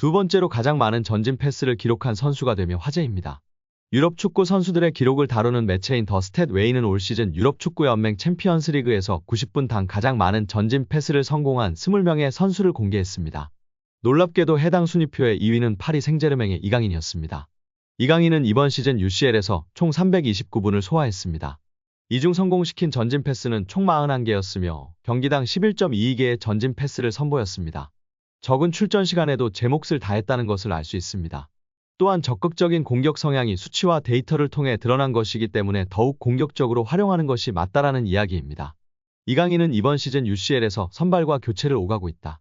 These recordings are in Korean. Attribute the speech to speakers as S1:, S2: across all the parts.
S1: 두 번째로 가장 많은 전진 패스를 기록한 선수가 되며 화제입니다. 유럽 축구 선수들의 기록을 다루는 매체인 더 스탯웨이는 올 시즌 유럽 축구 연맹 챔피언스 리그에서 90분당 가장 많은 전진 패스를 성공한 20명의 선수를 공개했습니다. 놀랍게도 해당 순위표의 2위는 파리 생제르맹의 이강인이었습니다. 이강인은 이번 시즌 UCL에서 총 329분을 소화했습니다. 이 중 성공시킨 전진 패스는 총 41개였으며 경기당 11.22개의 전진 패스를 선보였습니다. 적은 출전 시간에도 제 몫을 다했다는 것을 알 수 있습니다. 또한 적극적인 공격 성향이 수치와 데이터를 통해 드러난 것이기 때문에 더욱 공격적으로 활용하는 것이 맞다라는 이야기입니다. 이강인은 이번 시즌 UCL에서 선발과 교체를 오가고 있다.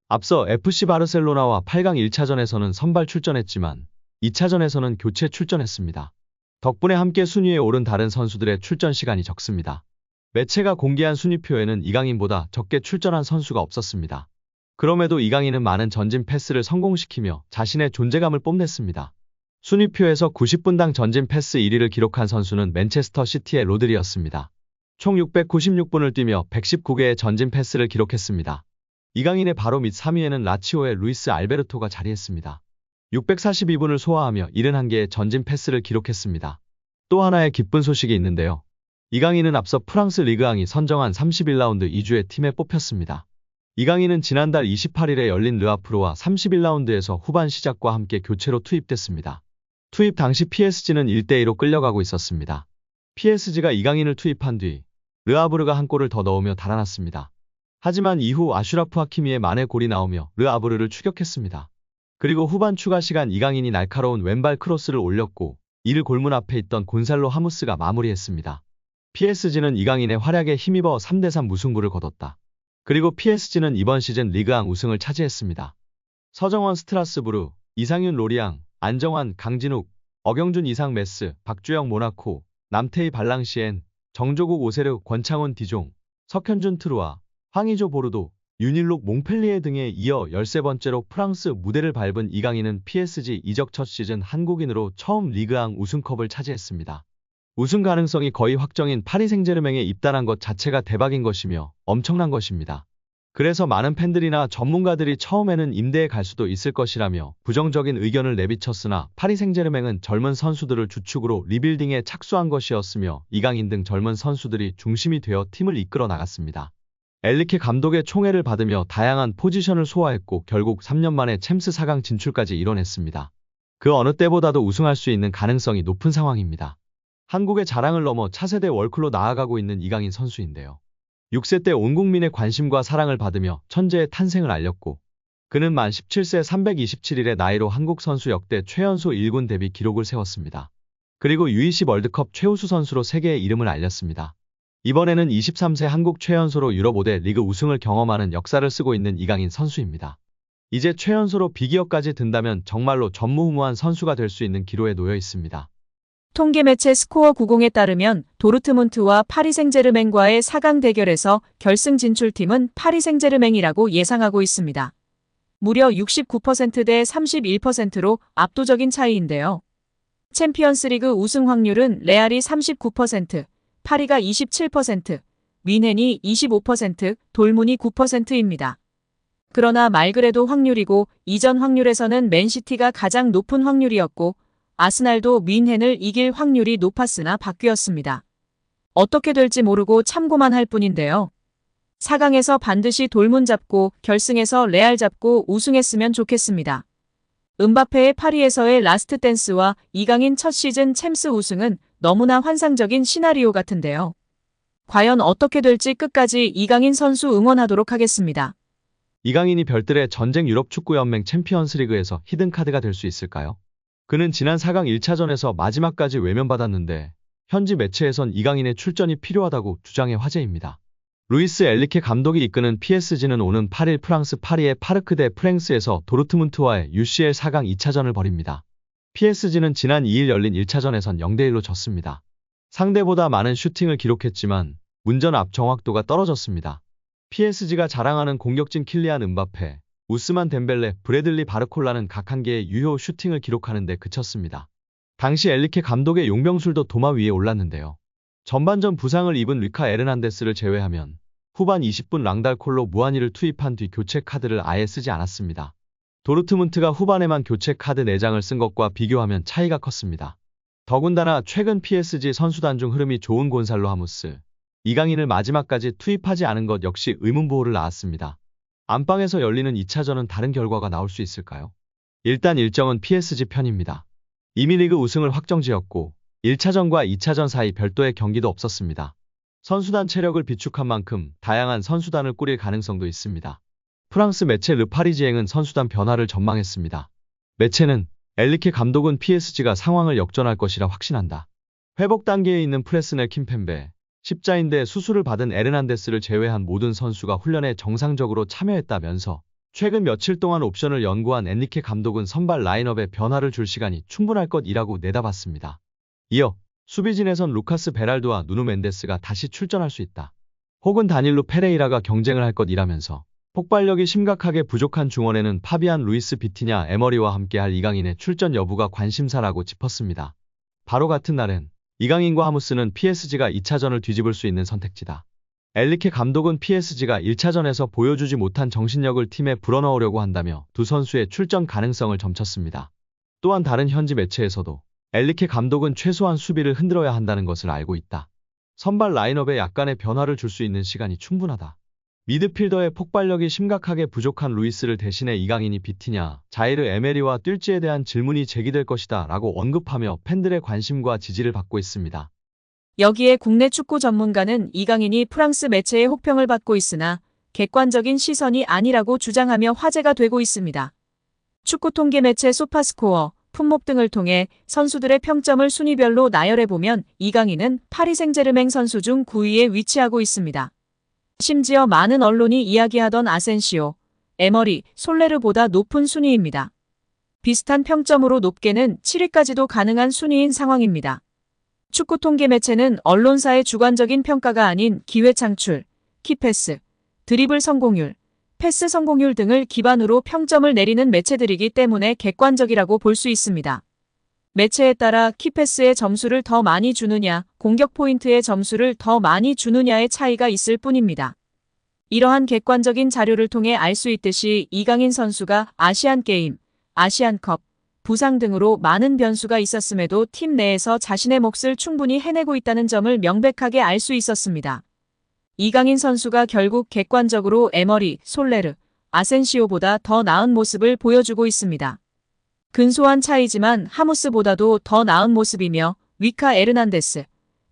S1: 앞서 FC 바르셀로나와 8강 1차전에서는 선발 출전했지만 2차전에서는 교체 출전했습니다. 덕분에 함께 순위에 오른 다른 선수들의 출전 시간이 적습니다. 매체가 공개한 순위표에는 이강인보다 적게 출전한 선수가 없었습니다. 그럼에도 이강인은 많은 전진 패스를 성공시키며 자신의 존재감을 뽐냈습니다. 순위표에서 90분당 전진 패스 1위를 기록한 선수는 맨체스터 시티의 로드리였습니다. 총 696분을 뛰며 119개의 전진 패스를 기록했습니다. 이강인의 바로 밑 3위에는 라치오의 루이스 알베르토가 자리했습니다. 642분을 소화하며 71개의 전진 패스를 기록했습니다. 또 하나의 기쁜 소식이 있는데요. 이강인은 앞서 프랑스 리그앙이 선정한 31라운드 2주의 팀에 뽑혔습니다. 이강인은 지난달 28일에 열린 르아프르와 31라운드에서 후반 시작과 함께 교체로 투입됐습니다. 투입 당시 PSG는 1대2로 끌려가고 있었습니다. PSG가 이강인을 투입한 뒤 르아브르가 한 골을 더 넣으며 달아났습니다. 하지만 이후 아슈라프 하키미의 만회 골이 나오며 르아브르를 추격했습니다. 그리고 후반 추가 시간 이강인이 날카로운 왼발 크로스를 올렸고 이를 골문 앞에 있던 곤살로 하무스가 마무리했습니다. PSG는 이강인의 활약에 힘입어 3대3 무승부를 거뒀다. 그리고 PSG는 이번 시즌 리그앙 우승을 차지했습니다. 서정원 스트라스부르, 이상윤 로리앙, 안정환 강진욱, 어경준 이상 메스, 박주영 모나코, 남태희 발랑시엔, 정조국 오세르 권창훈 디종, 석현준 트루아, 황의조 보르도, 윤일록 몽펠리에 등에 이어 13번째로 프랑스 무대를 밟은 이강인은 PSG 이적 첫 시즌 한국인으로 처음 리그앙 우승컵을 차지했습니다. 우승 가능성이 거의 확정인 파리 생제르맹에 입단한 것 자체가 대박인 것이며 엄청난 것입니다. 그래서 많은 팬들이나 전문가들이 처음에는 임대에 갈 수도 있을 것이라며 부정적인 의견을 내비쳤으나 파리 생제르맹은 젊은 선수들을 주축으로 리빌딩에 착수한 것이었으며 이강인 등 젊은 선수들이 중심이 되어 팀을 이끌어 나갔습니다. 엘리케 감독의 총애를 받으며 다양한 포지션을 소화했고 결국 3년 만에 챔스 4강 진출까지 이뤄냈습니다. 그 어느 때보다도 우승할 수 있는 가능성이 높은 상황입니다. 한국의 자랑을 넘어 차세대 월클로 나아가고 있는 이강인 선수인데요. 6세 때 온 국민의 관심과 사랑을 받으며 천재의 탄생을 알렸고 그는 만 17세 327일의 나이로 한국 선수 역대 최연소 1군 데뷔 기록을 세웠습니다. 그리고 U20 월드컵 최우수 선수로 세계의 이름을 알렸습니다. 이번에는 23세 한국 최연소로 유럽 5대 리그 우승을 경험하는 역사를 쓰고 있는 이강인 선수입니다. 이제 최연소로 비기업까지 든다면 정말로 전무후무한 선수가 될 수 있는 기로에 놓여 있습니다.
S2: 통계 매체 스코어 90에 따르면 도르트문트와 파리 생제르맹과의 4강 대결에서 결승 진출팀은 파리 생제르맹이라고 예상하고 있습니다. 무려 69%대 31%로 압도적인 차이인데요. 챔피언스리그 우승 확률은 레알이 39%, 파리가 27%, 뮌헨이 25%, 돌문이 9%입니다. 그러나 말 그래도 확률이고 이전 확률에서는 맨시티가 가장 높은 확률이었고 아스날도 뮌헨을 이길 확률이 높았으나 바뀌었습니다. 어떻게 될지 모르고 참고만 할 뿐인데요. 4강에서 반드시 돌문 잡고 결승에서 레알 잡고 우승했으면 좋겠습니다. 음바페의 파리에서의 라스트 댄스와 이강인 첫 시즌 챔스 우승은 너무나 환상적인 시나리오 같은데요. 과연 어떻게 될지 끝까지 이강인 선수 응원하도록 하겠습니다.
S1: 이강인이 별들의 전쟁 유럽 축구 연맹 챔피언스 리그에서 히든카드가 될 수 있을까요? 그는 지난 4강 1차전에서 마지막까지 외면받았는데 현지 매체에선 이강인의 출전이 필요하다고 주장해 화제입니다. 루이스 엘리케 감독이 이끄는 PSG는 오는 8일 프랑스 파리의 파르크 대 프랭스에서 도르트문트와의 UCL 4강 2차전을 벌입니다. PSG는 지난 2일 열린 1차전에선 0대1로 졌습니다. 상대보다 많은 슈팅을 기록했지만 문전 앞 정확도가 떨어졌습니다. PSG가 자랑하는 공격진 킬리안 음바페, 우스만 덴벨레, 브래들리 바르콜라는 각 한 개의 유효 슈팅을 기록하는 데 그쳤습니다. 당시 엘리케 감독의 용병술도 도마 위에 올랐는데요. 전반전 부상을 입은 리카 에르난데스를 제외하면 후반 20분 랑달콜로 무한이를 투입한 뒤 교체 카드를 아예 쓰지 않았습니다. 도르트문트가 후반에만 교체 카드 4장을 쓴 것과 비교하면 차이가 컸습니다. 더군다나 최근 PSG 선수단 중 흐름이 좋은 곤살로 하무스, 이강인을 마지막까지 투입하지 않은 것 역시 의문보호를 낳았습니다. 안방에서 열리는 2차전은 다른 결과가 나올 수 있을까요? 일단 일정은 PSG 편입니다. 이미 리그 우승을 확정지었고 1차전과 2차전 사이 별도의 경기도 없었습니다. 선수단 체력을 비축한 만큼 다양한 선수단을 꾸릴 가능성도 있습니다. 프랑스 매체 르파리지앵은 선수단 변화를 전망했습니다. 매체는 엘리케 감독은 PSG가 상황을 역전할 것이라 확신한다. 회복 단계에 있는 프레스넬 킴펜베, 십자인대 수술을 받은 에르난데스를 제외한 모든 선수가 훈련에 정상적으로 참여했다면서 최근 며칠 동안 옵션을 연구한 엔리케 감독은 선발 라인업에 변화를 줄 시간이 충분할 것이라고 내다봤습니다. 이어 수비진에선 루카스 베랄도와 누누 멘데스가 다시 출전할 수 있다. 혹은 다닐로 페레이라가 경쟁을 할 것이라면서 폭발력이 심각하게 부족한 중원에는 파비안 루이스 비티냐 에머리와 함께할 이강인의 출전 여부가 관심사라고 짚었습니다. 바로 같은 날엔 이강인과 하무스는 PSG가 2차전을 뒤집을 수 있는 선택지다. 엘리케 감독은 PSG가 1차전에서 보여주지 못한 정신력을 팀에 불어넣으려고 한다며 두 선수의 출전 가능성을 점쳤습니다. 또한 다른 현지 매체에서도 엘리케 감독은 최소한 수비를 흔들어야 한다는 것을 알고 있다. 선발 라인업에 약간의 변화를 줄 수 있는 시간이 충분하다. 미드필더의 폭발력이 심각하게 부족한 루이스를 대신해 이강인이 비티냐, 자이르 에메리와 뛸지에 대한 질문이 제기될 것이다 라고 언급하며 팬들의 관심과 지지를 받고 있습니다.
S2: 여기에 국내 축구 전문가는 이강인이 프랑스 매체의 혹평을 받고 있으나 객관적인 시선이 아니라고 주장하며 화제가 되고 있습니다. 축구 통계 매체 소파스코어, 품목 등을 통해 선수들의 평점을 순위별로 나열해보면 이강인은 파리 생제르맹 선수 중 9위에 위치하고 있습니다. 심지어 많은 언론이 이야기하던 아센시오, 에머리, 솔레르보다 높은 순위입니다. 비슷한 평점으로 높게는 7위까지도 가능한 순위인 상황입니다. 축구 통계 매체는 언론사의 주관적인 평가가 아닌 기회 창출, 키패스, 드리블 성공률, 패스 성공률 등을 기반으로 평점을 내리는 매체들이기 때문에 객관적이라고 볼 수 있습니다. 매체에 따라 키패스의 점수를 더 많이 주느냐, 공격 포인트의 점수를 더 많이 주느냐의 차이가 있을 뿐입니다. 이러한 객관적인 자료를 통해 알 수 있듯이 이강인 선수가 아시안게임, 아시안컵, 부상 등으로 많은 변수가 있었음에도 팀 내에서 자신의 몫을 충분히 해내고 있다는 점을 명백하게 알 수 있었습니다. 이강인 선수가 결국 객관적으로 에머리, 솔레르, 아센시오보다 더 나은 모습을 보여주고 있습니다. 근소한 차이지만 하무스보다도 더 나은 모습이며 위카 에르난데스,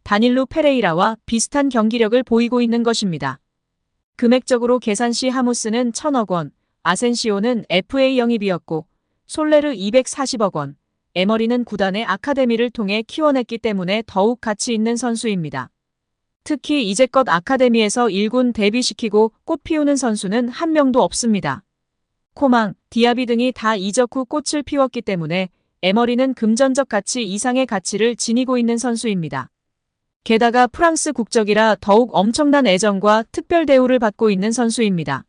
S2: 다닐루 페레이라와 비슷한 경기력을 보이고 있는 것입니다. 금액적으로 계산 시 하무스는 1,000억 원, 아센시오는 FA 영입이었고 솔레르 240억 원, 에머리는 구단의 아카데미를 통해 키워냈기 때문에 더욱 가치 있는 선수입니다. 특히 이제껏 아카데미에서 1군 데뷔시키고 꽃피우는 선수는 한 명도 없습니다. 코망, 디아비 등이 다 이적 후 꽃을 피웠기 때문에 에머리는 금전적 가치 이상의 가치를 지니고 있는 선수입니다. 게다가 프랑스 국적이라 더욱 엄청난 애정과 특별 대우를 받고 있는 선수입니다.